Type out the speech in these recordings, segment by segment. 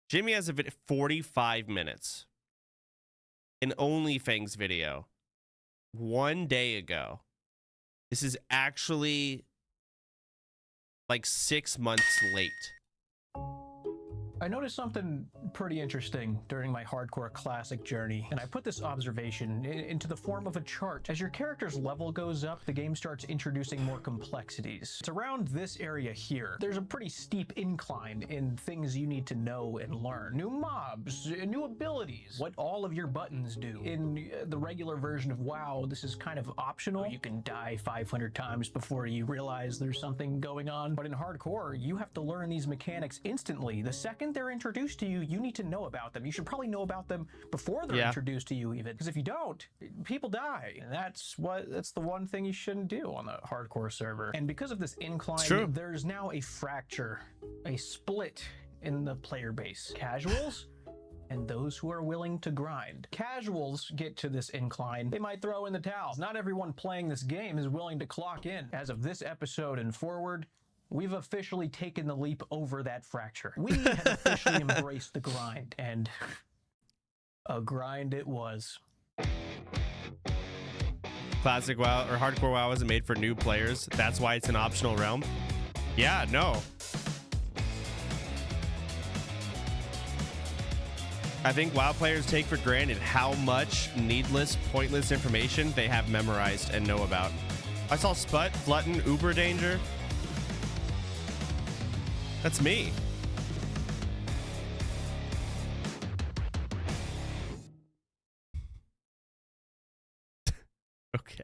Jimmy has a 45 minutes. An OnlyFangs video 1 day ago. This is actually like 6 months late. I noticed something pretty interesting during my hardcore classic journey, and I put this observation into the form of a chart. As your character's level goes up, the game starts introducing more complexities. It's around this area here. There's a pretty steep incline in things you need to know and learn. New mobs, new abilities, what all of your buttons do. In the regular version of WoW, this is kind of optional. You can die 500 times before you realize there's something going on. But in hardcore, you have to learn these mechanics instantly. The second they're introduced to you, you need to know about them. You should probably know about them before they're introduced to you even, because if you don't, people die. And that's the one thing you shouldn't do on the hardcore server. And because of this incline, there's now a fracture, a split in the player base. Casuals and those who are willing to grind. Casuals get to this incline, they might throw in the towel. Not everyone playing this game is willing to clock in. As of this episode and forward, we've officially taken the leap over that fracture. We have officially embraced the grind, and a grind it was. Classic WoW or hardcore WoW isn't made for new players. That's why it's an optional realm. Yeah, no. I think WoW players take for granted how much needless, pointless information they have memorized and know about. I saw Sput, Flutton, Uber Danger. That's me. Okay.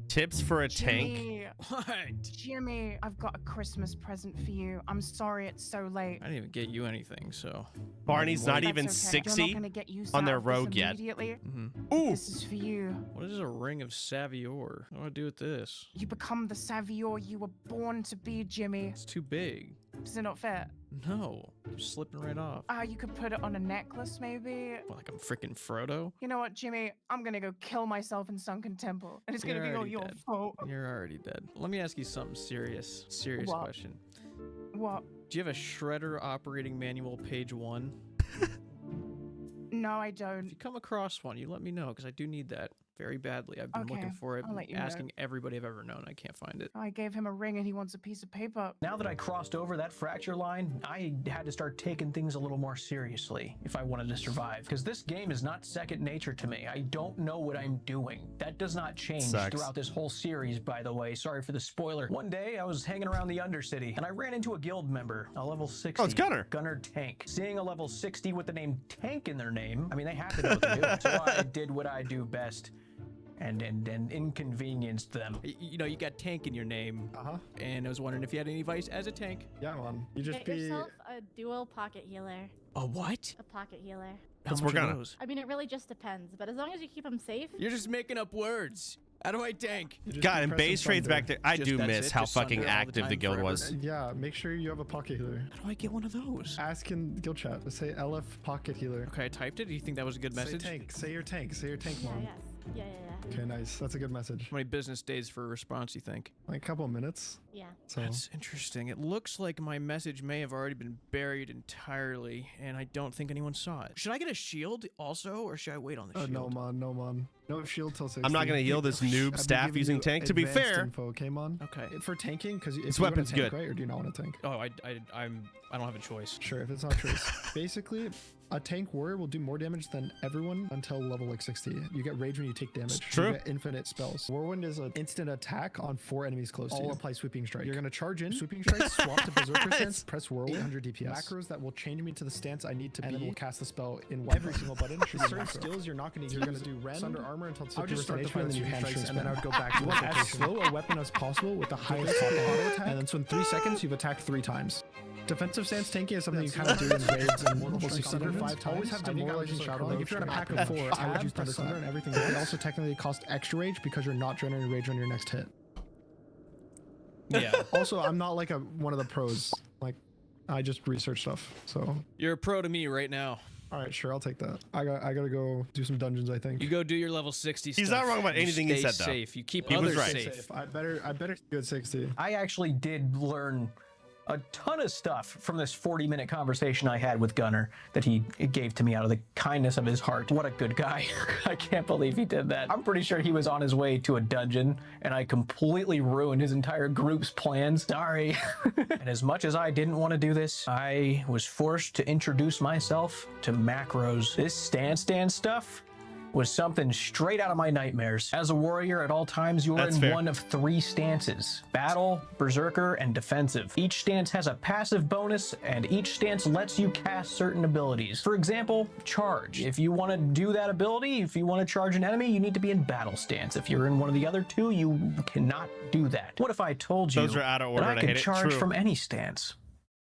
Tips for a tank. What? Jimmy, I've got a Christmas present for you. I'm sorry it's so late. I didn't even get you anything, so. Barney's not even 60 on their rogue yet. Ooh. This is for you. What is a ring of Savior? What do I do with this? You become the Savior you were born to be, Jimmy. It's too big. Does it not fit? No, I'm slipping right off. You could put it on a necklace, maybe. What, like I'm freaking Frodo? You know what, Jimmy? I'm gonna go kill myself in Sunken Temple, and it's gonna be all your fault. You're already dead. Let me ask you something serious question. What? Do you have a Shredder operating manual page 1? No, I don't. If you come across one, you let me know, because I do need that very badly. I've been looking for it, asking everybody I've ever known. I can't find it. I gave him a ring and he wants a piece of paper. Now that I crossed over that fracture line, I had to start taking things a little more seriously if I wanted to survive. Because this game is not second nature to me. I don't know what I'm doing. That does not change throughout this whole series, by the way. Sorry for the spoiler. One day, I was hanging around the Undercity, and I ran into a guild member, a level 60. Oh, it's Gunner. Gunner Tank. Seeing a level 60 with the name Tank in their name, I mean, they had to know what to do. So I did what I do best. And inconvenienced them. You know, you got Tank in your name. And I was wondering if you had any advice as a tank. Yeah, man. You just Get yourself a dual pocket healer. A what? A pocket healer. Let's work on it. I mean, it really just depends, but as long as you keep them safe. You're just making up words. How do I tank? God, and base trades back there. I do miss how fucking active the guild was. Yeah, make sure you have a pocket healer. How do I get one of those? Ask in guild chat. Just say LF pocket healer. Okay, I typed it. Do you think that was a good message? Say tank. Say your tank. Say your tank, mom. Yes. Yeah. Okay, nice. That's a good message. How many business days for a response, you think? Like a couple of minutes. Yeah. So. That's interesting. It looks like my message may have already been buried entirely, and I don't think anyone saw it. Should I get a shield also, or should I wait on the shield? No, man. No, man. No shield till 60. I'm not going to heal this noob staff using tank, to be fair. Info, okay, man? Okay. For tanking, because this weapon's good. Right, or do you not want to tank? Oh, I don't have a choice. Sure, if it's not choice. Basically, a tank warrior will do more damage than everyone until level like 60. You get rage when you take damage. It's true. You get infinite spells. Whirlwind is an instant attack on 4 enemies close to you. All apply sweeping strike. You're going to charge in, sweeping strike, swap to berserker stance, press whirlwind, 800 DPS. Macros that will change me to the stance I need to be, and then we'll cast the spell in one every single button. Certain skills you're not going to use. You're going to do rend, under armor until it's 50% HP, and then you hamstring, and then I would go back to you want as slow a weapon as possible with the highest auto attack, and then so in 3 seconds you've attacked 3 times. Defensive stance tanking is something you kind of do in raids and level 60 under 5 times. Always have demoralizing shadow. Like if you're in a pack of 4, I would use Thunder Thunder and everything. It also technically costs extra rage because you're not generating rage on your next hit. Yeah. Also, I'm not like one of the pros. Like, I just research stuff. So you're a pro to me right now. All right, sure, I'll take that. I gotta go do some dungeons, I think. You go do your level 60 stuff. He's not wrong about You anything he stay said, though. safe. You keep He was others right. safe. I better do at 60. I actually did learn a ton of stuff from this 40-minute conversation I had with Gunnar that he gave to me out of the kindness of his heart. What a good guy. I can't believe he did that. I'm pretty sure he was on his way to a dungeon and I completely ruined his entire group's plans. Sorry. And as much as I didn't want to do this, I was forced to introduce myself to macros. This stand stuff was something straight out of my nightmares. As a warrior, at all times, you are That's in fair. one of 3 stances: battle, berserker, and defensive. Each stance has a passive bonus, and each stance lets you cast certain abilities. For example, charge. If you want to do that ability, if you want to charge an enemy, you need to be in battle stance. If you're in one of the other 2, you cannot do that. What if I told you Those are out of order, that I and I could hate it. charge True. from any stance?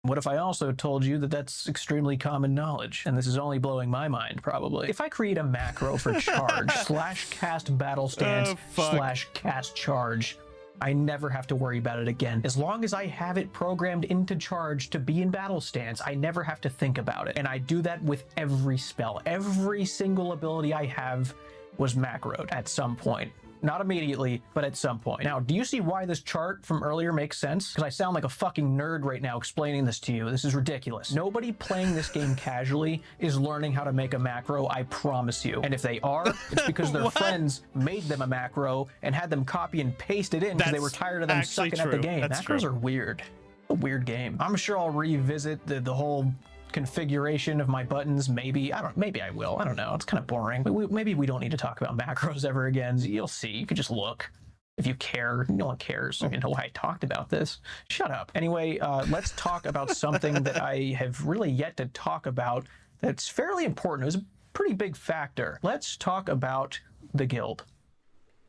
What if I also told you that that's extremely common knowledge? And this is only blowing my mind, probably. If I create a macro for charge / cast battle stance / cast charge, I never have to worry about it again. As long as I have it programmed into charge to be in battle stance, I never have to think about it. And I do that with every spell. Every single ability I have was macroed at some point. Not immediately, but at some point. Now, do you see why this chart from earlier makes sense? Because I sound like a fucking nerd right now explaining this to you. This is ridiculous. Nobody playing this game casually is learning how to make a macro, I promise you. And if they are, it's because their friends made them a macro and had them copy and paste it in because they were That's tired of them actually sucking at the true. game. That's Macros true. are weird. A weird game. I'm sure I'll revisit the whole configuration of my buttons. Maybe I will. I don't know. It's kind of boring. Maybe we don't need to talk about macros ever again. You'll see. You can just look if you care. No one cares. You know why I talked about this. Shut up. Anyway, let's talk about something that I have really yet to talk about that's fairly important. It was a pretty big factor. Let's talk about the guild.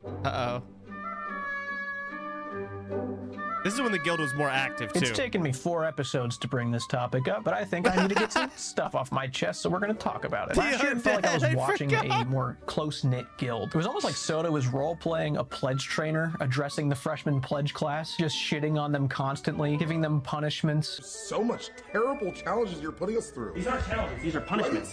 Uh-oh. This is when the guild was more active, too. It's taken me 4 episodes to bring this topic up, but I think I need to get some stuff off my chest, so we're going to talk about it. Last year, it felt like I was watching a more close-knit guild. It was almost like Soda was role-playing a pledge trainer, addressing the freshman pledge class, just shitting on them constantly, giving them punishments. So much terrible challenges you're putting us through. These aren't challenges, these are punishments.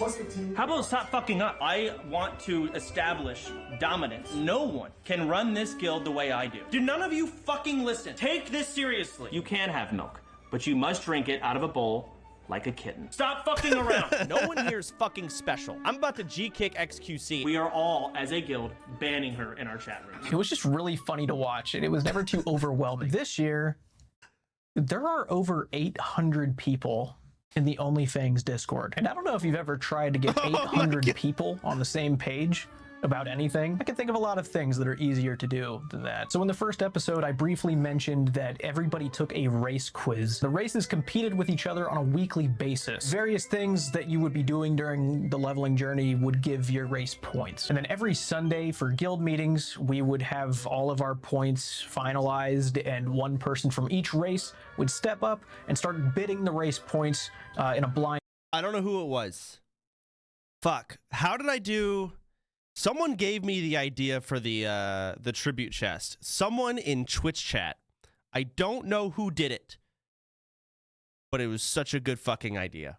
How about stop fucking up? I want to establish dominance. No one can run this guild the way I do. Do none of you fucking listen. Take this seriously. You can have milk, but you must drink it out of a bowl like a kitten. Stop fucking around. No one here is fucking special. I'm about to G-kick XQC. We are all, as a guild, banning her in our chat rooms. It was just really funny to watch, and it was never too overwhelming. This year, there are over 800 people in the Fangs Discord. And I don't know if you've ever tried to get 800 people on the same page about anything. I can think of a lot of things that are easier to do than that. So in the first episode, I briefly mentioned that everybody took a race quiz. The races competed with each other on a weekly basis. Various things that you would be doing during the leveling journey would give your race points. And then every Sunday for guild meetings, we would have all of our points finalized, and one person from each race would step up and start bidding the race points in a blind. I don't know who it was. Fuck. How did I do? Someone gave me the idea for the tribute chest. Someone in Twitch chat. I don't know who did it, but it was such a good fucking idea.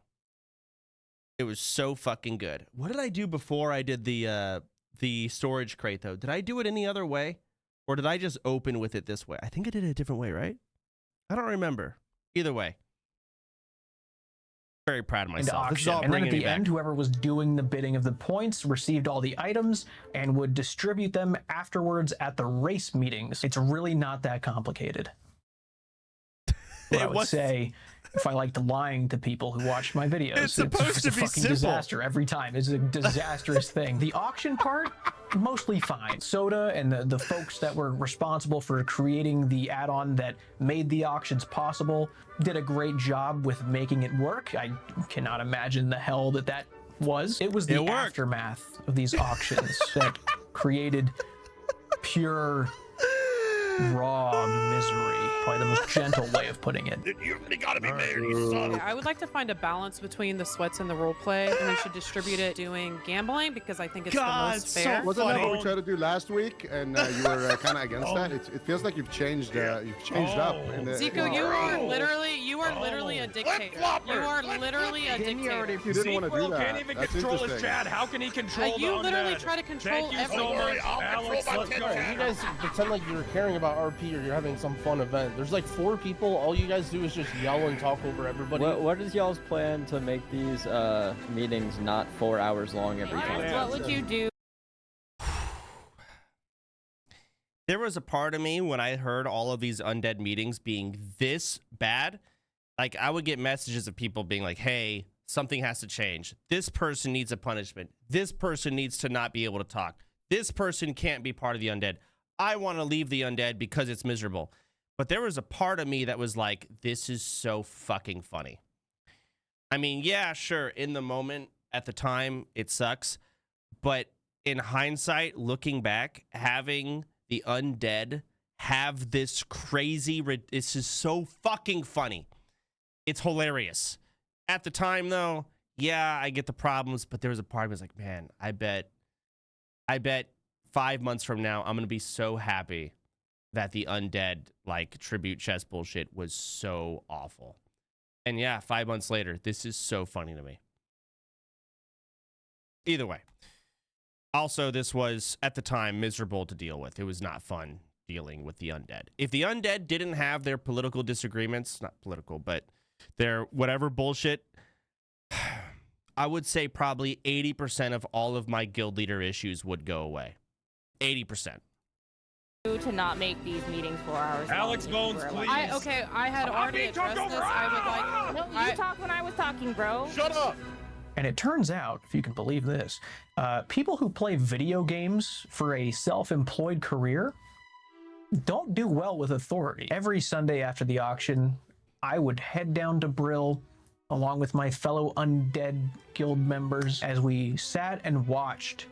It was so fucking good. What did I do before I did the storage crate though? Did I do it any other way, or did I just open with it this way? I think I did it a different way, right? I don't remember. Either way. Very proud of myself. This is all And then at bringing me the back. end, whoever was doing the bidding of the points received all the items and would distribute them afterwards at the race meetings. It's really not that complicated. I would say, if I liked lying to people who watched my videos, It's supposed to a be fucking simple. disaster every time. It's a disastrous thing. The auction part, mostly fine. Soda and the folks that were responsible for creating the add-on that made the auctions possible did a great job with making it work. I cannot imagine the hell that was. It was the aftermath of these auctions that created pure raw misery. Probably the most gentle way of putting it. You really gotta be mad, you son. I would like to find a balance between the sweats and the role play, and we should distribute it doing gambling because I think it's the most fair. Wasn't that what we tried to do last week? And you were kind of against that. It feels like you've changed. You've changed up. Zico, you are literally a dictator. You are literally a dictator. If you didn't want to do that, can't even that's control his interesting. chat. How can he control You the literally undead? try to control Thank you everything. so much, Alex. Let's go. You guys pretend like you're caring about RP or you're having some fun event. There's like 4 people. All you guys do is just yell and talk over everybody. What is y'all's plan to make these meetings not 4 hours long every time? What would you do? There was a part of me when I heard all of these undead meetings being this bad. Like, I would get messages of people being like, hey, something has to change. This person needs a punishment. This person needs to not be able to talk. This person can't be part of the undead. I want to leave the undead because it's miserable. But there was a part of me that was like, this is so fucking funny. I mean, yeah, sure, in the moment, at the time, it sucks. But in hindsight, looking back, having the undead have this crazy, this is so fucking funny. It's hilarious. At the time, though, yeah, I get the problems, but there was a part of me that's like, man, I bet 5 months from now, I'm going to be so happy that the undead, like, tribute chest bullshit was so awful. And yeah, 5 months later, this is so funny to me. Either way. Also, this was, at the time, miserable to deal with. It was not fun dealing with the undead. If the undead didn't have their political disagreements, not political, but their whatever bullshit, I would say probably 80% of all of my guild leader issues would go away. 80%. To not make these meetings 4 hours long. Alex Bones, please. I had already addressed this. I would like. No, you talked when I was talking, bro. Shut up. And it turns out, if you can believe this, people who play video games for a self-employed career don't do well with authority. Every Sunday after the auction, I would head down to Brill along with my fellow undead guild members as we sat and watched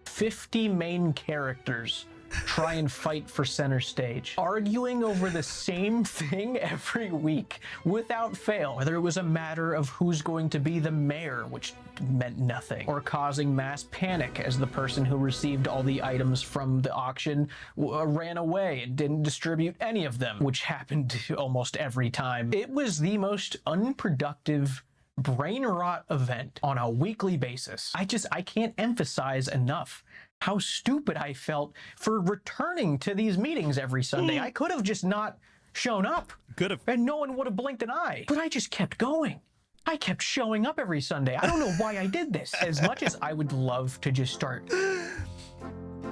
50 main characters try and fight for center stage, arguing over the same thing every week without fail, whether it was a matter of who's going to be the mayor, which meant nothing, or causing mass panic as the person who received all the items from the auction ran away and didn't distribute any of them, which happened almost every time. It was the most unproductive brain rot event on a weekly basis. I can't emphasize enough how stupid I felt for returning to these meetings every Sunday. I could have just not shown up. Could have. And no one would have blinked an eye. But I just kept going. I kept showing up every Sunday. I don't know why I did this. As much as I would love to just start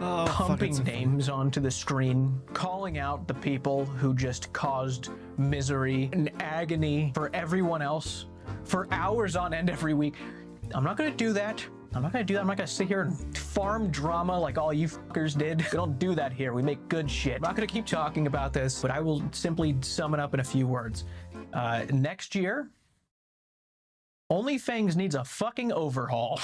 pumping names onto the screen, calling out the people who just caused misery and agony for everyone else for hours on end every week, I'm not going to do that. I'm not going to do that. I'm not going to sit here and farm drama like all you fuckers did. We don't do that here. We make good shit. I'm not going to keep talking about this, but I will simply sum it up in a few words. Next year, only Fangs needs a fucking overhaul.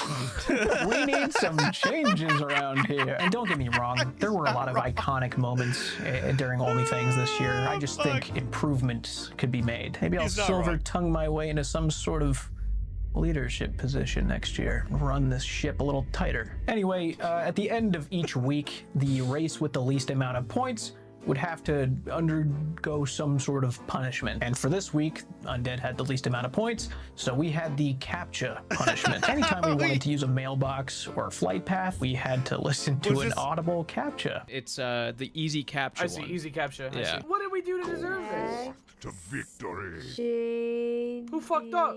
We need some changes around here. And don't get me wrong, there were a lot of iconic moments during OnlyFangs this year. I just think improvements could be made. Maybe I'll silver tongue my way into some sort of leadership position next year. Run this ship a little tighter. Anyway, at the end of each week, the race with the least amount of points would have to undergo some sort of punishment. And for this week, Undead had the least amount of points, so we had the CAPTCHA punishment. Anytime we wanted to use a mailbox or a flight path, we had to listen to an audible CAPTCHA. It's the easy CAPTCHA one. I see, easy CAPTCHA. Yeah. What did we do to deserve this? To victory. Who fucked up?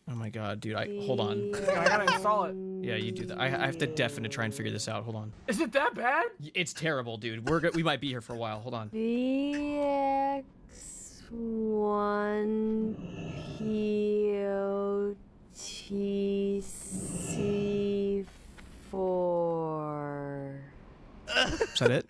Oh my god, dude, hold on. I gotta install it. Yeah, you do that. I have to deafen to try and figure this out. Hold on. Is it that bad? It's terrible, dude. We might be here for a while. Hold on. VX1POTC4. Is that it?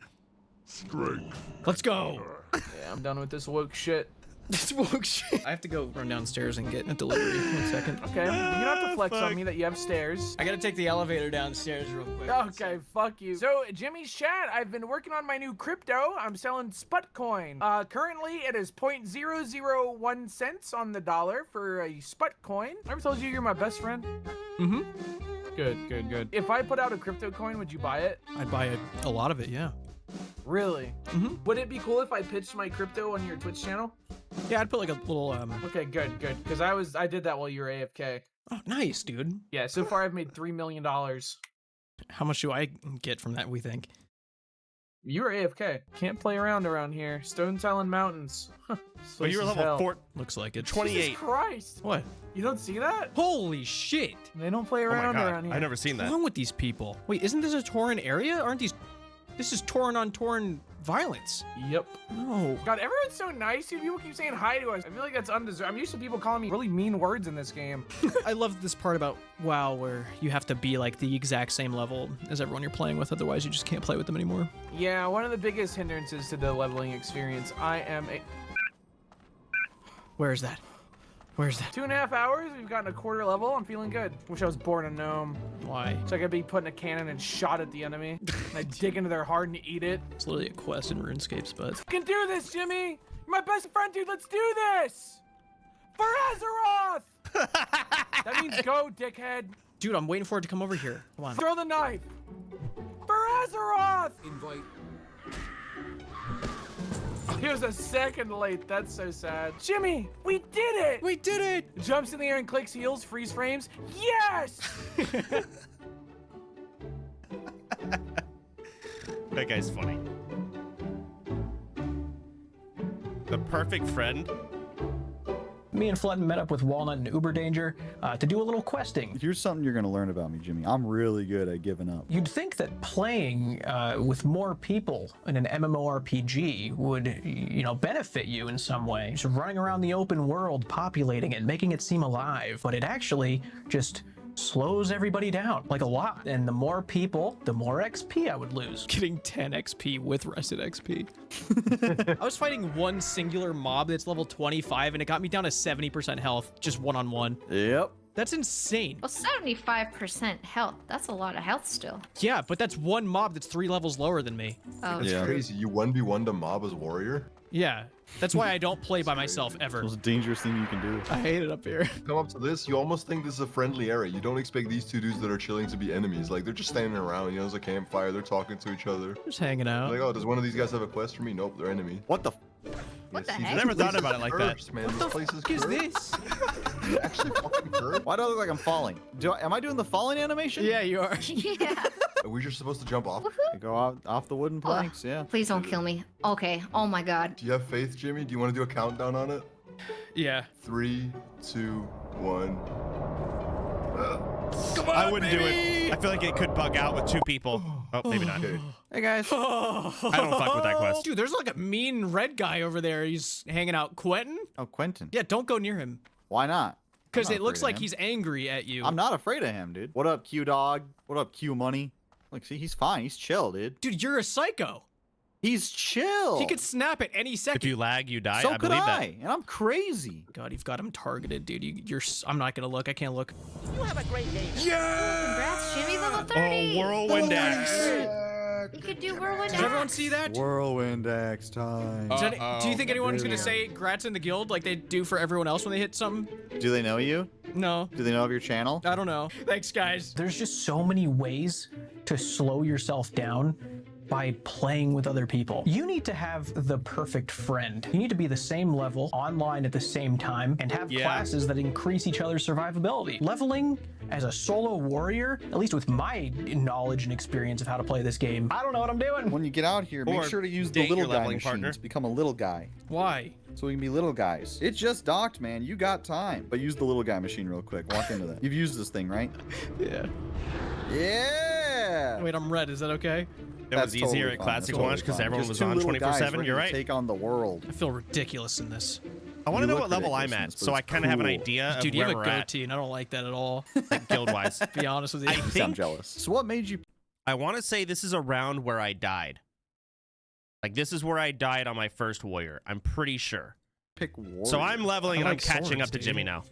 Strength. Let's go. Yeah, I'm done with this woke shit. This woke shit. I have to go run downstairs and get a delivery. 1 second. Okay, you don't have to flex on me that you have stairs. I gotta take the elevator downstairs real quick. Okay, fuck you. So, Jimmy's chat, I've been working on my new crypto. I'm selling Sputcoin. Currently, it is 0.001 cents on the dollar for a Sputcoin. I ever told you you're my best friend? Mm-hmm. Good. If I put out a crypto coin, would you buy it? I'd buy a lot of it, yeah. Really? Mm-hmm. Would it be cool if I pitched my crypto on your Twitch channel? Yeah, I'd put like a little Okay, good. Because I did that while you were AFK. Oh, nice, dude. Yeah, so far I've made $3 million. How much do I get from that, we think? You were AFK. Can't play around here. Stone Talon Mountains. But you were level 4. Looks like it. 28. Jesus Christ. What? You don't see that? Holy shit. They don't play Oh my around God. here. I've never seen What's that. wrong with these people? Wait, isn't this a Tauren area? Aren't these... This is Tauren on Tauren violence. Yep. No. God, everyone's so nice. People keep saying hi to us. I feel like that's undeserved. I'm used to people calling me really mean words in this game. I love this part about WoW where you have to be like the exact same level as everyone you're playing with, otherwise you just can't play with them anymore. Yeah, one of the biggest hindrances to the leveling experience. I am a... Where is that? Where's that? 2.5 hours, we've gotten a quarter level. I'm feeling good. Wish I was born a gnome. Why? So I could be put in a cannon and shot at the enemy. And I dig into their heart and eat it. It's literally a quest in RuneScape's, but... I can do this, Jimmy! You're my best friend, dude. Let's do this! For Azeroth! That means go, dickhead. Dude, I'm waiting for it to come over here. Come on. Throw the knife! For Azeroth! Invite. He was a second late. That's so sad. Jimmy, we did it! We did it! Jumps in the air and clicks heels, freeze frames. Yes! That guy's funny. The perfect friend. Me and Flutton met up with Walnut and Uber Danger to do a little questing. Here's something you're gonna learn about me, Jimmy. I'm really good at giving up. You'd think that playing with more people in an MMORPG would, you know, benefit you in some way. Just running around the open world, populating it, making it seem alive, but it actually just slows everybody down, like a lot. And the more people, the more XP I would lose. Getting 10 XP with rested XP. I was fighting one singular mob that's level 25 and it got me down to 70% health, just one-on-one. Yep. That's insane. Well, 75% health. That's a lot of health still. Yeah, but that's one mob that's 3 levels lower than me. Oh. That's crazy. You 1v1 the mob as warrior? Yeah. That's why I don't play by myself ever. It's the most dangerous thing you can do. I hate it up here. Come up to this, you almost think this is a friendly area. You don't expect these two dudes that are chilling to be enemies. Like, they're just standing around, you know, there's a campfire, they're talking to each other. Just hanging out. Like, oh, does one of these guys have a quest for me? Nope, they're enemy. What the? What the see, heck? I never thought about it like that. Man. What the This place fuck is cursed. this? You actually fucking cursed? Why do I look like I'm falling? Am I doing the falling animation? Yeah, you are. Yeah. Are we just supposed to jump off? I go off the wooden planks, yeah. Please don't kill me. Okay. Oh my god. Do you have faith, Jimmy? Do you want to do a countdown on it? Yeah. 3, 2, 1. Come on, I wouldn't do it. I feel like it could bug out with 2 people. Oh, maybe not. Okay. Hey guys. I don't fuck with that quest. Dude, there's like a mean red guy over there. He's hanging out. Quentin? Oh, Quentin. Yeah, don't go near him. Why not? Because I'm not it looks afraid of like him. he's angry at you. I'm not afraid of him, dude. What up, Q Dog? What up, Q Money? Like, see, he's fine. He's chill, dude. Dude, you're a psycho. He's chill. He could snap at any second. If you lag, you die. So I could believe I, that. and I'm crazy. God, you've got him targeted, dude. I'm not gonna look. I can't look. You have a great day. Congrats, Jimmy, level 30. Oh, whirlwind axe. You could do whirlwind Did everyone see that? Whirlwind axe time. Do you think anyone's gonna say grats in the guild like they do for everyone else when they hit something? Do they know you? No. Do they know of your channel? I don't know. Thanks, guys. There's just so many ways to slow yourself down by playing with other people. You need to have the perfect friend. You need to be the same level online at the same time and have classes that increase each other's survivability. Leveling as a solo warrior, at least with my knowledge and experience of how to play this game, I don't know what I'm doing. When you get out here, make Or sure to use the date little your guy leveling machines. partner. Become a little guy. Why? So we can be little guys. It just docked, man. You got time. But use the little guy machine real quick. Walk into that. You've used this thing, right? Yeah. Yeah. Wait, I'm red. Is that okay? It was easier at Classic Launch because everyone was on 24/7. You're right. Take on the world. I feel ridiculous in this. I want to You know look what level I'm ridiculous, at, but so I it's kind of have an cool. idea of Dude, you where have a we're at, goatee, and I don't like that at all. like guild-wise. To be honest with you. I I'm think jealous. So what made you? I want to say this is around where I died. Like this is where I died on my first warrior. I'm pretty sure. Pick warrior. So I'm leveling and I I'm like catching swords, up to dude. Jimmy now.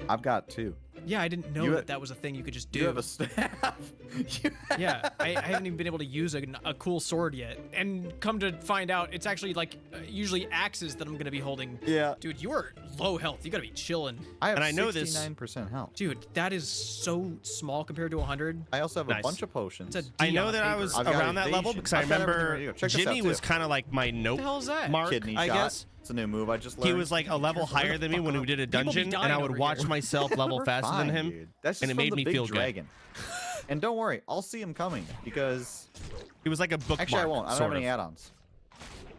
I've got 2. Yeah, I didn't know You- that was a thing you could just do. You have a staff. Yeah, I haven't even been able to use a cool sword yet. And come to find out, it's actually like usually axes that I'm going to be holding. Yeah. Dude, you are low health. You got to be chilling. I have And I know this- 69% health. Dude, that is so small compared to 100. I also have a Nice. bunch of potions. It's a I D know on that I paper. was I've got around that level evasion. because I I've got everything remember ready to go. Check this out, Jimmy was too. kind of like my nope the hell is that? mark, Kidney I shot. guess. It's a new move I just learned. He was like a level higher than me when we did a dungeon, and I would watch myself level We're faster fine, than him, dude. That's and just it from made the me big feel dragon. And don't worry, I'll see him coming because He was like a bookmark. actually I won't. I don't have sort any of. add-ons.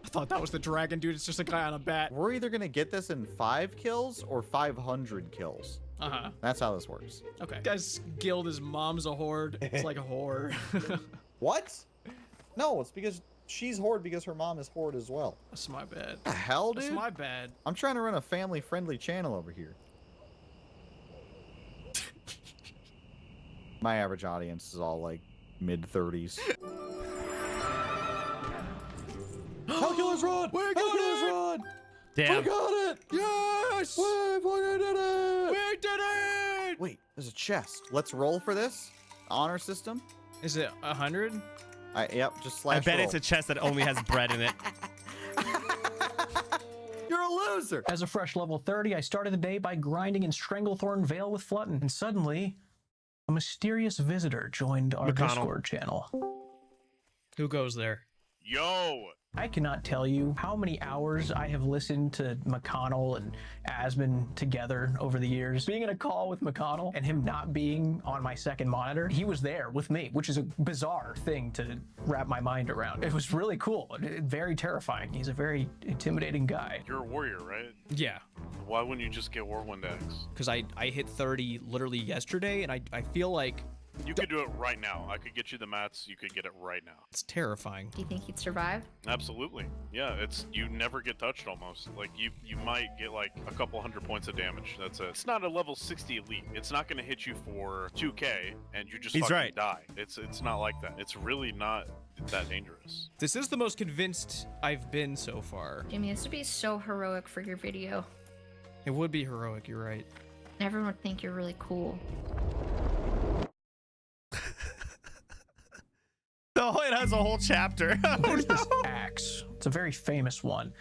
I thought that was the dragon, dude. It's just a guy on a bat. We're either gonna get this in 5 kills or 500 kills. Uh-huh. That's how this works. Okay. Guy's guild, his mom's a horde. It's like a whore. What? No, it's because she's horde because her mom is horde as well. That's my bad. What the hell, dude? That's my bad. I'm trying to run a family-friendly channel over here. My average audience is all like mid-30s. Calculus run! We got Calculus it! run! Damn. We got it! Yes! We fucking did it! We did it! Wait, there's a chest. Let's roll for this. Honor system. Is it 100? Yep, just slash I bet roll. it's a chest that only has bread in it. You're a loser! As a fresh level 30, I started the day by grinding in Stranglethorn Vale with Flutton, and suddenly, a mysterious visitor joined our McConnell. Discord channel. Who goes there? Yo! I cannot tell you how many hours I have listened to McConnell and Asman together over the years. Being in a call with McConnell and him not being on my second monitor, he was there with me, which is a bizarre thing to wrap my mind around. It was really cool, very terrifying. He's a very intimidating guy. You're a warrior, right? Yeah. Why wouldn't you just get whirlwind X? Because I hit 30 literally yesterday, and I feel like You could do it right now. I could get you the mats. You could get it right now. it's terrifying. Do you think he'd survive? Absolutely. Yeah, it's you never get touched almost. Like you might get like a couple hundred points of damage. That's it. It's not a level 60 elite. It's not going to hit you for 2k and you just He's fucking right. die. It's not like that. It's really not that dangerous. This is the most convinced I've been so far. Jimmy, this would be so heroic for your video. It would be heroic, you're right. Everyone would think you're really cool. Oh, it has a whole chapter. There's this axe. It's a very famous one.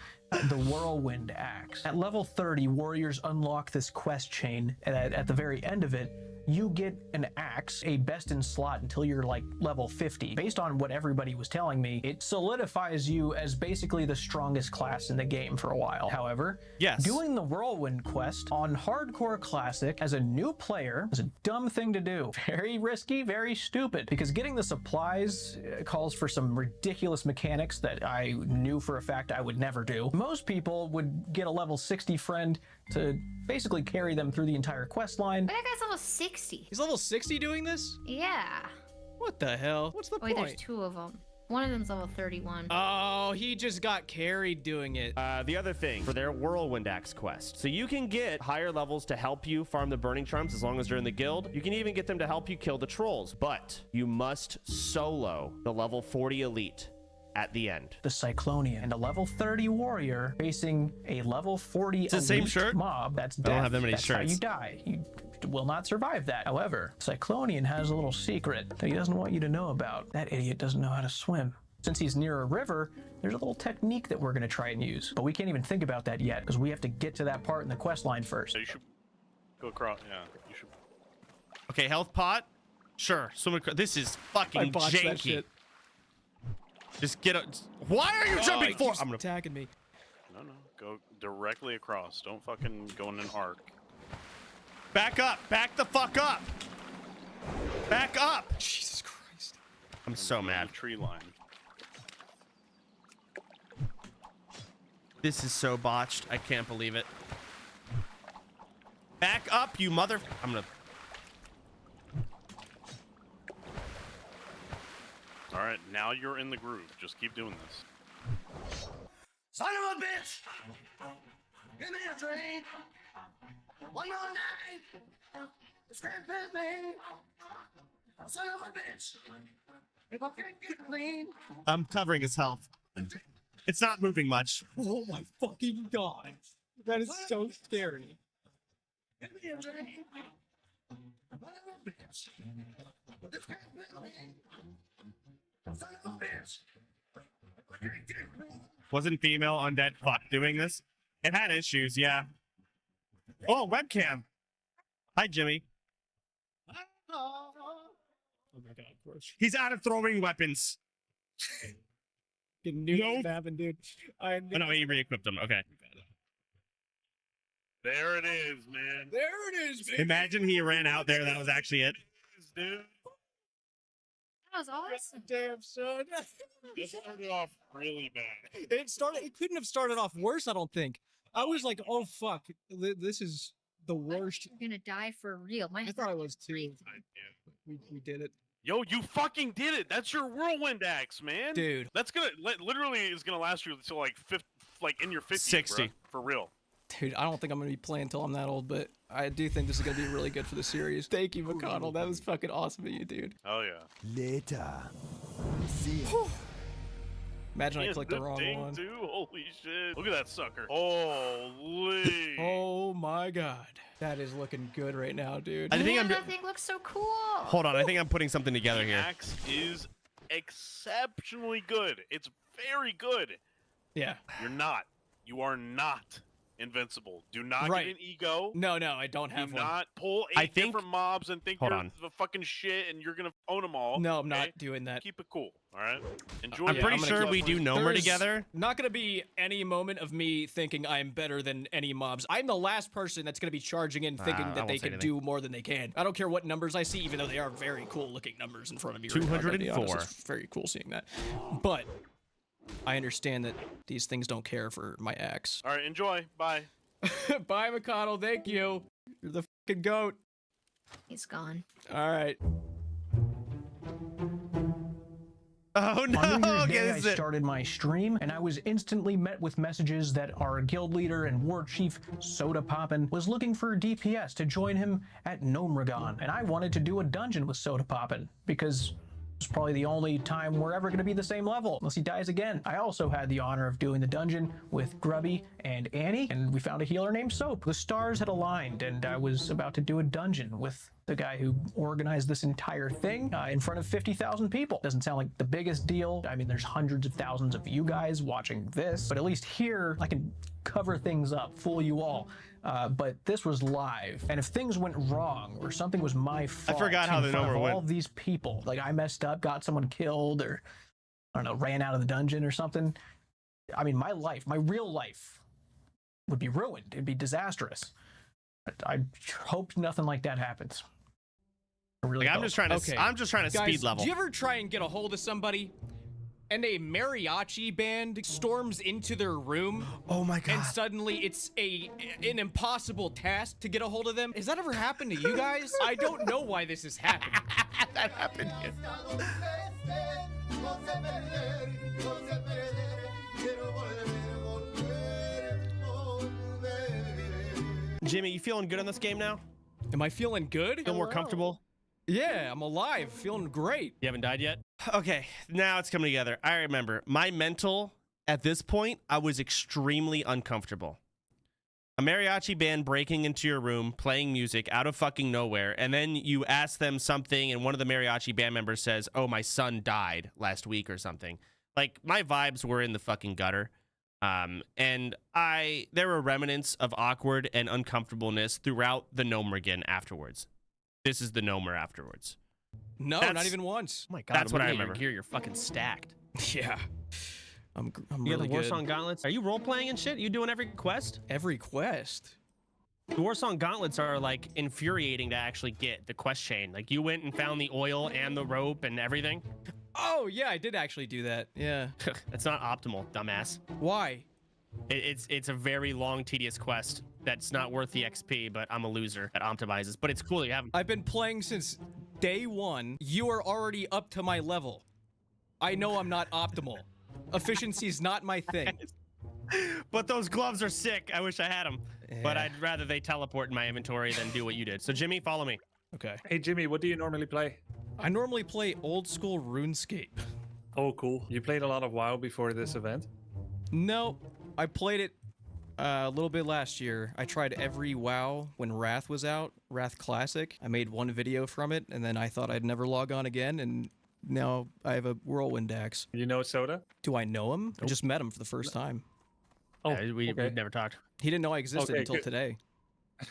The Whirlwind Axe. At level 30, warriors unlock this quest chain, and at the very end of it, you get an axe, a best in slot until you're like level 50. Based on what everybody was telling me, it solidifies you as basically the strongest class in the game for a while. However, yes, doing the Whirlwind quest on Hardcore Classic as a new player is a dumb thing to do. Very risky, very stupid, because getting the supplies calls for some ridiculous mechanics that I knew for a fact I would never do. Most people would get a level 60 friend to basically carry them through the entire quest line. But that guy's level 60. He's level 60 doing this? Yeah. What the hell? What's the Wait, point? there's two of them. One of them's level 31. Oh, he just got carried doing it. The other thing for their Whirlwind Axe quest. So you can get higher levels to help you farm the Burning Charms as long as you're in the guild. You can even get them to help you kill the trolls, but you must solo the level 40 elite at the end. The Cyclonian and a level 30 warrior facing a level 40 It's the same elite shirt? mob. That's I death. don't have that many That's how shirts. you die. You will not survive that. However, Cyclonian has a little secret that he doesn't want you to know about. That idiot doesn't know how to swim. Since he's near a river, there's a little technique that we're going to try and use. But we can't even think about that yet because we have to get to that part in the quest line first. So you should go across. Yeah, you should. Okay, health pot. Sure. This is fucking I botched that janky. shit. Just get a. Why are you jumping he for? keeps attacking me. No, go directly across. Don't fucking go in an arc. Back up. Back the fuck up. Back up. Jesus Christ. I'm so mad. Tree line. This is so botched. I can't believe it. Back up, you mother. I'm gonna. All right, now you're in the groove. Just keep doing this. Son of a bitch! Give me a train! One more night! Scrape me! Son of a bitch! If I can't get clean! I'm covering his health. It's not moving much. Oh my fucking god. That is so scary. Give me a train! Son of a bitch! Scrape me! Son of a bitch! If I can't get clean! Wasn't female undead fuck doing this? It had issues, yeah. Oh, webcam. Hi, Jimmy. Oh my god, of course. He's out of throwing weapons. Getting new happened, dude. I Oh, no, he re-equipped them. Okay. There it is, man. There it is, baby. Imagine he ran out there. That was actually it. Dude. That was awesome. Damn, son. This started off really bad. It couldn't have started off worse, I don't think. I was like, oh fuck, this is the worst. You're gonna die for real. I thought I was too. We did it. Yo, you fucking did it. That's your whirlwind axe, man. Dude. That's gonna literally is gonna last you until like in your 50s, 60. bro, for real. Dude, I don't think I'm gonna be playing until I'm that old, but I do think this is gonna be really good for the series. Thank you, McConnell. That was fucking awesome of you, dude. Oh yeah. Later. See. Imagine I Yeah, clicked the this wrong thing, one. Too. Holy shit. Look at that sucker. Holy. Oh my god. That is looking good right now, dude. I think that thing looks so cool. Hold on, I think I'm putting something together The here. axe is exceptionally good. It's very good. Yeah. You are not invincible. Do not Right. get an ego. No, I don't have Do one. not pull I 8 think- different mobs and think Hold you're on. the fucking shit and you're gonna own them all. No, I'm not okay? doing that. Keep it cool, all right? Enjoy. I'm it. pretty gonna sure keep we it do Nomer There's together. Not gonna be any moment of me thinking I'm better than any mobs. I'm the last person that's gonna be charging in thinking I that they won't say can anything. do more than they can. I don't care what numbers I see, even though they are very cool looking numbers in front of me. Right now, I gotta be honest. 204. It's very cool seeing that. But I understand that these things don't care for my axe. All right, enjoy. Bye. Bye, McConnell. Thank you. You're the fucking goat. He's gone. All right. Oh no! On New Year's Okay, Day, this I is it. started my stream, and I was instantly met with messages that our guild leader and war chief, Sodapoppin, was looking for DPS to join him at Gnomeregon, and I wanted to do a dungeon with Sodapoppin, because it's probably the only time we're ever going to be the same level, unless he dies again. I also had the honor of doing the dungeon with Grubby and Annie, and we found a healer named Soap. The stars had aligned, and I was about to do a dungeon with the guy who organized this entire thing in front of 50,000 people. Doesn't sound like the biggest deal. I mean, there's hundreds of thousands of you guys watching this, but at least here I can cover things up, fool you all. But this was live, and if things went wrong or something was my fault, forgot how in the front of number went. all these people, like I messed up, got someone killed, or I don't know, ran out of the dungeon or something. I mean, my life, my real life, would be ruined. It'd be disastrous. I hope nothing like that happens. I really Like, I'm hope. just trying to. Okay. I'm just trying to Guys, speed level. do you ever try and get a hold of somebody and a mariachi band storms into their room? Oh my god! And suddenly it's an impossible task to get a hold of them? Has that ever happened to you guys? I don't know why this has happened. That happened. Jimmy, you feeling good on this game now? Am I feeling good? Feel more comfortable? Yeah, I'm alive. Feeling great. You haven't died yet? Okay, now it's coming together. I remember my mental at this point, I was extremely uncomfortable. A mariachi band breaking into your room, playing music out of fucking nowhere, and then you ask them something, and one of the mariachi band members says, "Oh, my son died last week," or something. Like, my vibes were in the fucking gutter. And there were remnants of awkward and uncomfortableness throughout the Gnomeregan afterwards. This is the Nomer afterwards. No, That's- not even once. Oh my god, that's what I looking at remember. your Gear, you're fucking stacked. Yeah. I'm You really got the good. Warsong Gauntlets? Are you role playing and shit? You doing every quest? Every quest? The Warsong Gauntlets are like infuriating to actually get the quest chain. Like, you went and found the oil and the rope and everything. Oh, yeah, I did actually do that. Yeah. That's not optimal, dumbass. Why? It's a very long, tedious quest that's not worth the XP, but I'm a loser that optimizes. But it's cool you have them. I've been playing since day one. You are already up to my level. I know I'm not optimal. Efficiency's not my thing. But those gloves are sick. I wish I had them. But I'd rather they teleport in my inventory than do what you did. So, Jimmy, follow me. Okay. Hey, Jimmy, what do you normally play? I normally play old school RuneScape. Oh, cool. You played a lot of WoW before this event? No, I played it a little bit last year. I tried every WoW when Wrath was out, Wrath Classic. I made one video from it, and then I thought I'd never log on again, and now I have a whirlwind axe. You know Soda? Do I know him? I just met him for the first time. Oh, Yeah, we've never talked. He didn't know I existed Okay, until good. today.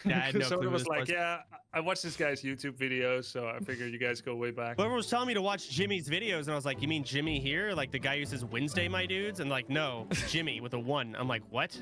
Yeah, I had no Soda clue who was this like, was. yeah, I watched this guy's YouTube videos, so I figured you guys go way back. Whoever was telling me to watch Jimmy's videos, and I was like, you mean Jimmy here? Like the guy who says Wednesday, my dudes? And like, no, Jimmy with a 1. I'm like, what?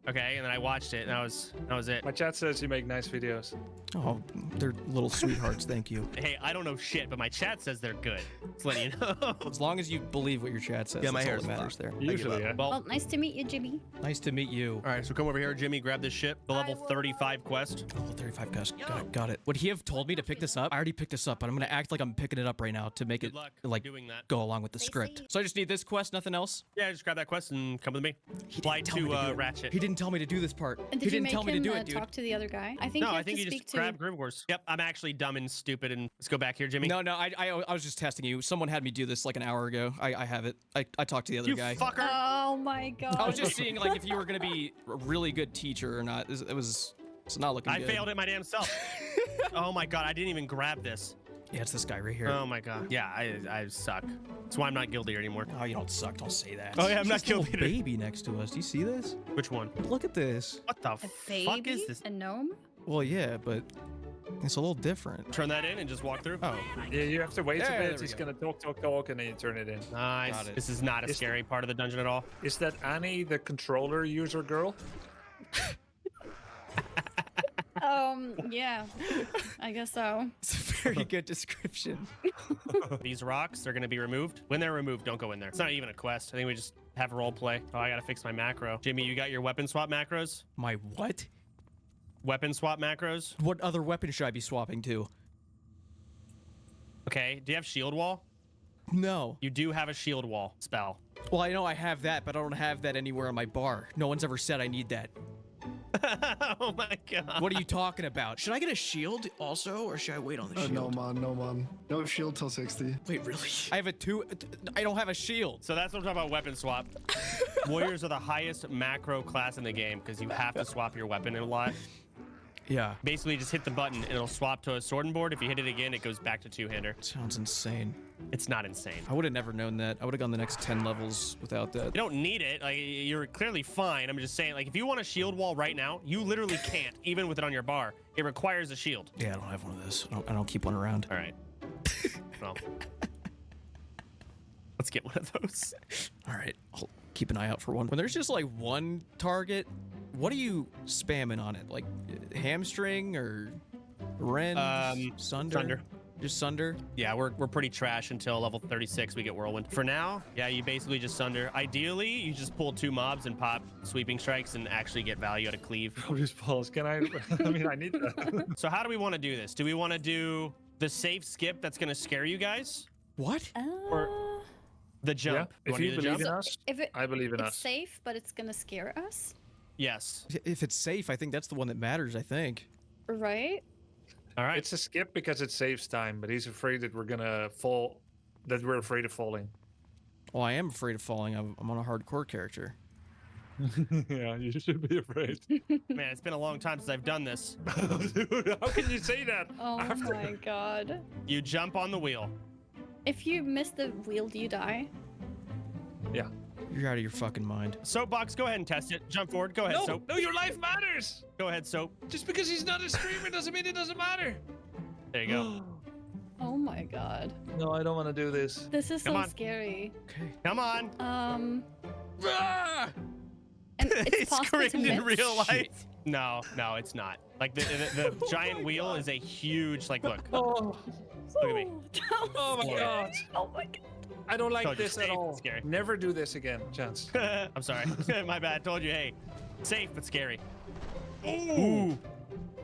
Okay, and then I watched it, and that was it. My chat says you make nice videos. Oh, they're little sweethearts. Thank you. Hey, I don't know shit, but my chat says they're good. Just letting you know. As long as you believe what your chat says, Yeah, my that's all hair's that matters there. Usually, yeah. Well, nice to meet you, Jimmy. Nice to meet you. All right, so come over here, Jimmy. Grab this shit. The level 35 quest. Level 35 quest. Got it. Would he have told me to pick this up? I already picked this up, but I'm gonna act like I'm picking it up right now to make it like doing that. go along with the script. So I just need this quest, nothing else. Yeah, just grab that quest and come with me. Fly tell me to to do it. Ratchet. He didn't tell me to do this part. And He did you didn't make tell me to him do it, dude. talk to the other guy? I think No, you I have think to you speak just to. grab Grimgors. Yep, I'm actually dumb and stupid. And let's go back here, Jimmy. No, I was just testing you. Someone had me do this like an hour ago. I have it. I talked to the other You guy. fucker. Oh my god. I was just seeing like if you were gonna be a really good teacher or not. It's not looking I good. failed it my damn self. Oh my god, I didn't even grab this. Yeah, it's this guy right here. Oh my god. Yeah, I suck. That's why I'm not guild leader anymore. Oh, you don't suck. Don't say that. Oh, yeah, I'm It's not just a guild little leader. baby next to us. Do you see this? Which one? Look at this. What the A fuck baby? is this? A gnome? Well, yeah, but it's a little different. Turn that in and just walk through. Oh, Yeah, you have to wait Yeah, a there bit. we He's go. gonna talk, and then you turn it in. Nice. Got it. This is not a scary part of the dungeon at all. Is that Annie, the controller user girl? Yeah. I guess so. it's a very good description. These rocks are going to be removed. When they're removed, don't go in there. It's not even a quest. I think we just have role play. Oh, I got to fix my macro. Jimmy, you got your weapon swap macros? My what? Weapon swap macros? What other weapon should I be swapping to? Okay. Do you have shield wall? No. You do have a shield wall spell. Well, I know I have that, but I don't have that anywhere on my bar. No one's ever said I need that. Oh my god. What are you talking about? Should I get a shield also, or should I wait on the shield? No, man. No shield till 60. Wait, really? I have a 2. I don't have a shield. So that's what I'm talking about, weapon swap. Warriors are the highest macro class in the game because you have to swap your weapon a lot. Yeah. Basically, just hit the button and it'll swap to a sword and board. If you hit it again, it goes back to two-hander. Sounds insane. It's not insane. I would have never known that. I would have gone the next 10 levels without that. You don't need it. Like, you're clearly fine. I'm just saying, like, if you want a shield wall right now, you literally can't, even with it on your bar. It requires a shield. Yeah, I don't have one of those. I don't keep one around. All right. Well, let's get one of those. All right. I'll keep an eye out for one. When there's just like one target, what are you spamming on it? Like hamstring or rend? Sunder? Sunder. Just Sunder? Yeah, we're pretty trash until level 36 we get whirlwind. For now, yeah, you basically just Sunder. Ideally, you just pull 2 mobs and pop sweeping strikes and actually get value out of cleave. These balls. Can I? I mean, I need that. So how do we want to do this? Do we want to do the safe skip that's going to scare you guys? What? Or the jump? Yeah, if you wanna do the believe jump? in us, If it, I believe in it's us. safe, but it's gonna scare us, Yes. If it's safe, I think that's the one that matters, I think. right? All right. It's a skip because it saves time, but he's afraid that we're gonna fall. That we're afraid of falling. Well, I am afraid of falling. I'm on a hardcore character. Yeah, you should be afraid. Man, it's been a long time since I've done this. Dude, how can you say that? Oh my god. You jump on the wheel. If you miss the wheel, do you die? Yeah. You're out of your fucking mind. Soapbox, go ahead and test it. Jump forward. Go ahead, Soap. No, your life matters. Go ahead, Soap. Just because he's not a streamer doesn't mean it doesn't matter. There you go. Oh my god. No, I don't want to do this. This is Come so on. scary. Okay. Come on. And Ah! it's He possible to screamed in miss? real life. No, it's not. Like the giant wheel is a huge, like, look. Oh, Look at me. oh my Yeah. god. Oh my god. I don't like Told you, this at safe, all. scary. Never do this again, Chance. I'm sorry. My bad. Told you, hey, safe but scary. Ooh.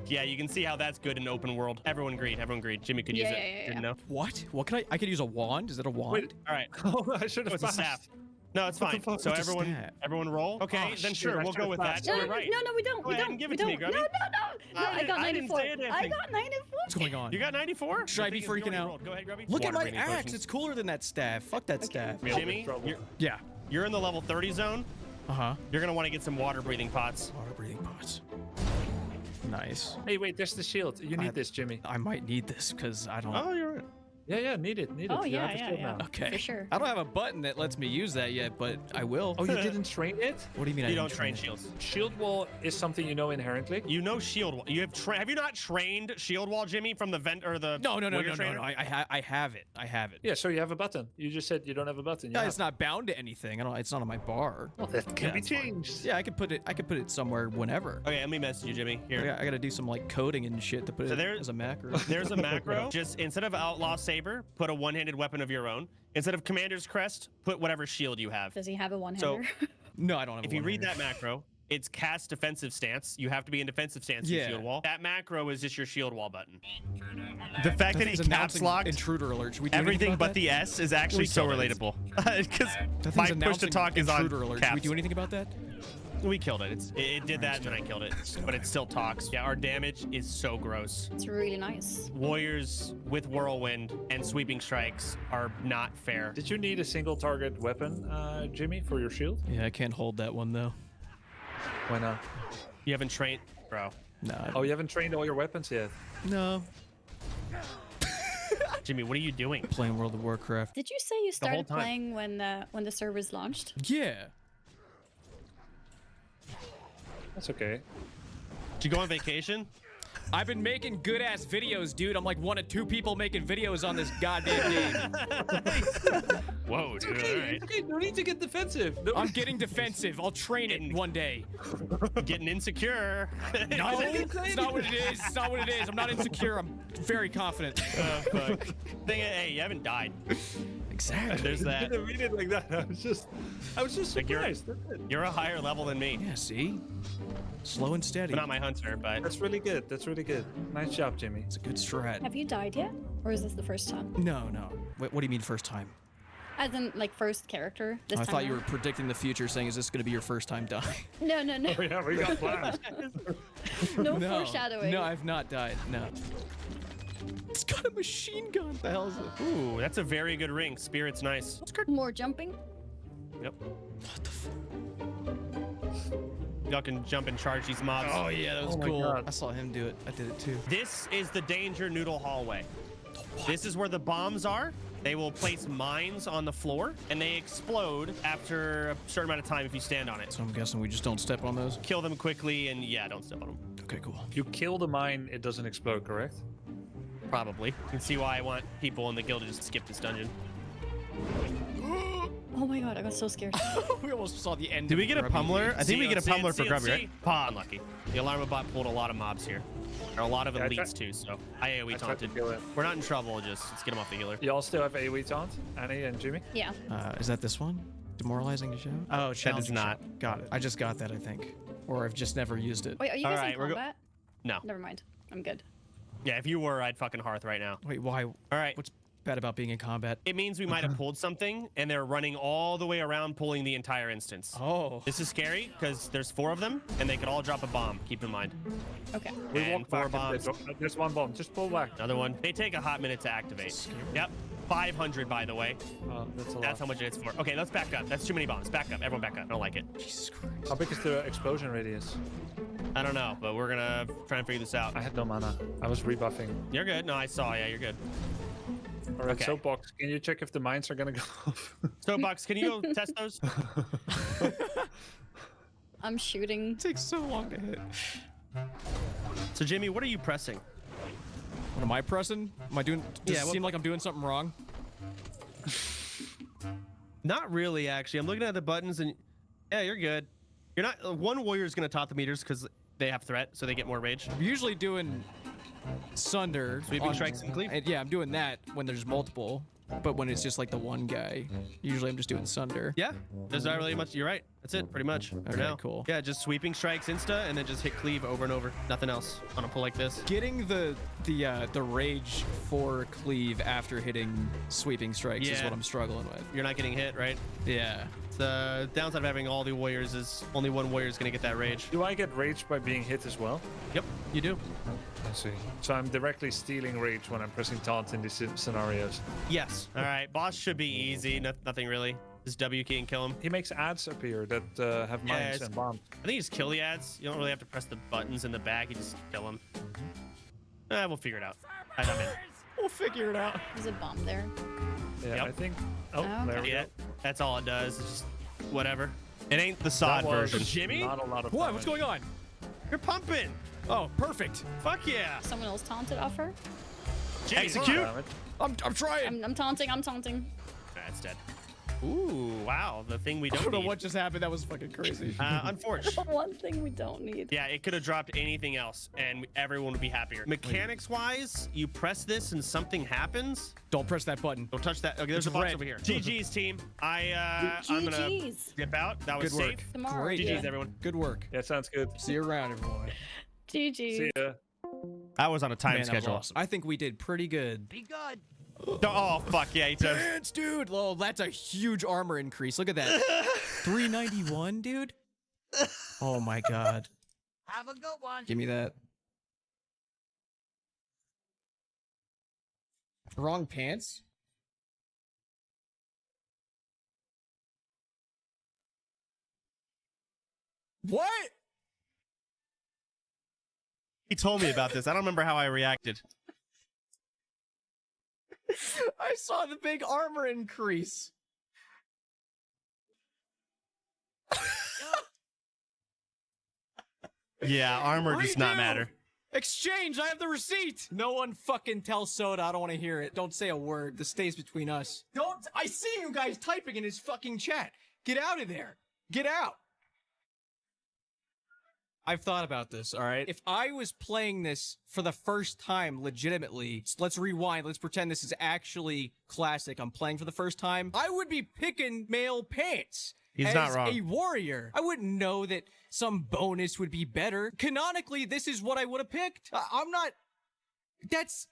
Yeah, you can see how that's good in open world. Everyone agreed. Jimmy could use Yeah, it. yeah, yeah, Didn't yeah. know. What? What can I could use a wand? Is that a wand? Wait. All right. Oh, I should Oh, have it's a staff. No, it's fine. fuck? So What's a staff? everyone roll. Okay, Oh, then shit, sure, I we'll go should've with that. passed. No, You're no, right. no, we don't. Go We ahead don't. and give we it to me, don't. Grubby. No, I got I didn't 94. say a damn I thing. got 94. What's going on? You got 94? Should I be The thing is, you freaking already out? rolled. Go ahead, Grubby. Look at Water my breathing axe. potions. It's cooler than that staff. Fuck that staff. Jimmy, Yeah. you're in the level 30 zone. Uh-huh. You're gonna want to get some water breathing pots. Water breathing pots. Nice. Hey, wait, there's the shield. You need this, Jimmy. I might need this because I don't. Oh, you're right. Yeah, need it. Oh, You yeah, have a yeah, shield yeah. now. Okay. For sure. I don't have a button that lets me use that yet, but I will. Oh, you didn't train it? What do you mean? You don't train shields. Shield wall is something you know inherently. You know shield wall. You have you not trained shield wall, Jimmy, from the vent or the No. trainer? I have it. I have it. Yeah, so you have a button. You just said you don't have a button. You Yeah, have it's not bound to anything. It's not on my bar. Well, that can be changed. Yeah, I could put it somewhere whenever. Okay, let me message you, Jimmy. Here. I gotta do some like coding and shit to put it as a macro. There's a macro. Just instead of Outlaw Saber, put a one-handed weapon of your own. Instead of Commander's Crest, put whatever shield you have. Does he have a one-hander? No, I don't have. If you read that macro, it's cast defensive stance. You have to be in defensive stance Yeah. in shield wall. That macro is just your shield wall button. The fact that he caps locked intruder alert. Should we do everything anything but about the S is actually so relatable. Because that? my push to talk is on intruder alert. caps. Should we do anything about that? We killed it. It did that and then I killed it. But it still talks. Yeah, our damage is so gross. It's really nice. Warriors with whirlwind and sweeping strikes are not fair. Did you need a single target weapon, Jimmy, for your shield? Yeah, I can't hold that one though. Why not? You haven't trained, bro. No. Oh, you haven't trained all your weapons yet? No. Jimmy, what are you doing? Playing World of Warcraft. Did you say you The whole started time. playing when the servers launched? Yeah. That's okay. Did you go on vacation? I've been making good ass videos, dude. I'm like one of two people making videos on this goddamn game. Whoa, dude. Okay, All right. okay, no need to get defensive. No. I'm getting defensive. I'll train it one day. Getting insecure. No, it's not what it is. It's not what it is. I'm not insecure. I'm very confident. Fuck. Hey, you haven't died. Exactly. There's I that. didn't read it like that. I was just Like, surprised. That's it. You're a higher level than me. Yeah, see? Slow and steady. You're not my hunter, but That's really good. That's really good. Nice job, Jimmy. It's a good strat. Have you died yet? Or is this the first time? No. What do you mean first time? As in, like, first character this I time thought you were around? predicting the future, saying, is this going to be your first time dying? No. Oh, yeah, we got plans. No foreshadowing. No, I've not died. No. It's got a machine gun. What the hell is it? ooh, that's a very good ring. Spirit's nice. More jumping? Yep. Y'all can jump and charge these mobs. Oh, yeah, that was Oh my cool. God. I saw him do it. I did it too. This is the danger noodle hallway. This is where the bombs are. They will place mines on the floor, and they explode after a certain amount of time if you stand on it. So I'm guessing we just don't step on those. Kill them quickly, and yeah, don't step on them. Okay, cool. If you kill the mine, it doesn't explode, correct? Probably. You can see why I want people in the guild to just skip this dungeon. Oh my god, I got so scared. We almost saw the end. Did we get a Grubby. pummeler? I think we get a See, pummeler for see, Grubby, see. right? Paw, unlucky. The alarm bot pulled a lot of mobs here. There are a lot of Yeah, I elites too, so I AoE I tried to taunted. kill it. We're not in trouble, just let's get him off the healer. Y'all still have AoE taunt, Annie and Jimmy? Yeah. Is that this one? Demoralizing to show? Oh, challenging not. shout. Got it. I just got that, I think. Or I've just never used it. Wait, are you All guys right, in we're go- combat? No. Never mind. I'm good. Yeah, if you were, I'd fucking hearth right now. Wait, why? All right. What's bad about being in combat? It means we might have pulled something, and they're running all the way around, pulling the entire instance. Oh. This is scary because there's 4 of them, and they could all drop a bomb. Keep in mind. Okay. We And walk 4 back and bombs. they drop- There's one bomb. Just pull back. Another one. They take a hot minute to activate. Yep. 500, by the way. Oh, that's a lot. That's how much it's for. Okay, let's back up. That's too many bombs. Back up. Everyone back up. I don't like it. Jesus Christ. How big is the explosion radius? I don't know, but we're gonna try and figure this out. I had no mana. I was rebuffing. You're good. No, I saw. Yeah, you're good. All right, Okay. Soapbox, can you check if the mines are gonna go off? Soapbox, can you go test those? I'm shooting. It takes so long to hit. So, Jimmy, what are you pressing? What am I pressing? Am I doing? Does Yeah, it what- seem like I'm doing something wrong? Not really, actually. I'm looking at the buttons, and yeah, you're good. You're not. One warrior's gonna top the meters because they have threat, so they get more rage. I'm usually doing Sunder. Sweeping strikes and cleave. Yeah, I'm doing that when there's multiple. But when it's just like the one guy, usually I'm just doing Sunder. Yeah, there's not really much. You're right. That's it, pretty much. For Okay, now. cool. Yeah, just sweeping strikes insta, and then just hit cleave over and over. Nothing else on a pull like this. Getting the rage for cleave after hitting sweeping strikes is Yeah. what I'm struggling with. You're not getting hit, right? Yeah. The downside of having all the warriors is only one warrior is gonna get that rage. Do I get rage by being hit as well? Yep, you do. I see. So I'm directly stealing rage when I'm pressing taunt in these scenarios. Yes. All right. Boss should be easy. Nothing really. Just W key and kill him. He makes ads appear that have Yeah, mines it's- and bombs. I think you just kill the ads. You don't really have to press the buttons in the back. You just kill them. We'll figure it out. I'm in. We'll figure it out. There's a bomb there. Yeah, I think. Oh, Oh, there we Yeah, go. that's all it does. It's just whatever. It ain't the That sod was version. Jimmy? Not a lot of What? What's damage. going on? You're pumping. Oh, perfect. Fuck yeah. Someone else taunted off her. Execute. Damage. I'm trying. I'm taunting. That's dead. Ooh, wow. The thing we I don't don't know need. what just happened. That was fucking crazy. Unforg. One thing we don't need. Yeah, it could have dropped anything else, and everyone would be happier. Mechanics-wise, you press this and something happens. Don't press that button. Don't touch that. Okay, there's It's a box red. over here. GG's, team. I'm gonna GG's. dip out. That was Good work. safe. Tomorrow. Great. GG's, Yeah. everyone. Good work. Yeah, sounds good. See you around, everyone. GG. See ya. I was on a time Man, that was schedule. awesome. I think we did pretty good. Be good. Oh, fuck yeah, he took. Dance, dude. Well, that's a huge armor increase. Look at that. 391, dude. Oh my god. Have a good one. Give me that. Wrong pants? What? He told me about this. I don't remember how I reacted. I saw the big armor increase. Yeah, armor does not Redo! matter. Exchange, I have the receipt. No one fucking tell Soda. I don't want to hear it. Don't say a word. This stays between us. Don't. I see you guys typing in his fucking chat. Get out of there. Get out. I've thought about this, all right? If I was playing this for the first time legitimately, let's rewind. Let's pretend this is actually classic. I'm playing for the first time. I would be picking male pants. He's as not wrong. a warrior. I wouldn't know that some bonus would be better. Canonically, this is what I would have picked. I'm not... That's...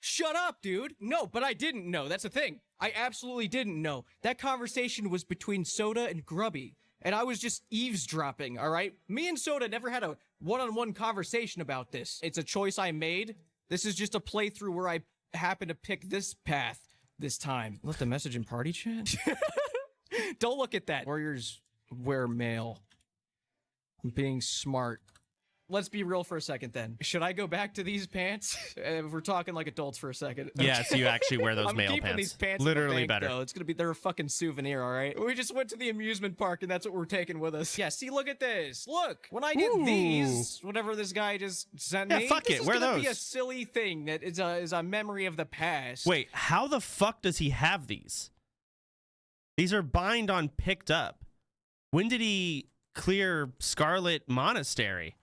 Shut up, dude. No, but I didn't know. That's the thing. I absolutely didn't know. That conversation was between Soda and Grubby. And I was just eavesdropping, all right? Me and Soda never had a one-on-one conversation about this. It's a choice I made. This is just a playthrough where I happen to pick this path this time. Let the message in party chat? Don't look at that. Warriors wear mail. I'm being smart. Let's be real for a second then. Should I go back to these pants? If we're talking like adults for a second. Yeah, so you actually wear those I'm male keeping pants. these pants Literally in the bank, better. Though. It's gonna be, they're a fucking souvenir, all right? We just went to the amusement park and that's what we're taking with us. Yeah, see, look at this. Look, when I get these, whatever this guy just sent Yeah, me, fuck this it, is wear gonna be a those. silly thing that is a memory of the past. Wait, how the fuck does he have these? These are bind on picked up. When did he clear Scarlet Monastery?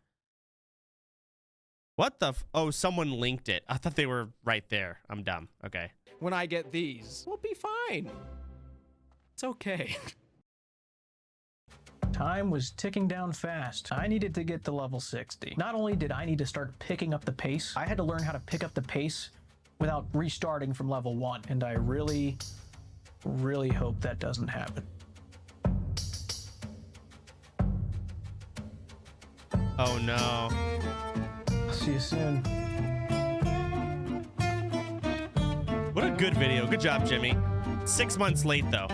What the oh, someone linked it. I thought they were right there. I'm dumb. Okay. When I get these, we'll be fine. It's okay. Time was ticking down fast. I needed to get to level 60. Not only did I need to start picking up the pace, I had to learn how to pick up the pace without restarting from level 1. And I really, really hope that doesn't happen. Oh no. See you soon. What a good video. Good job, Jimmy. 6 months late though.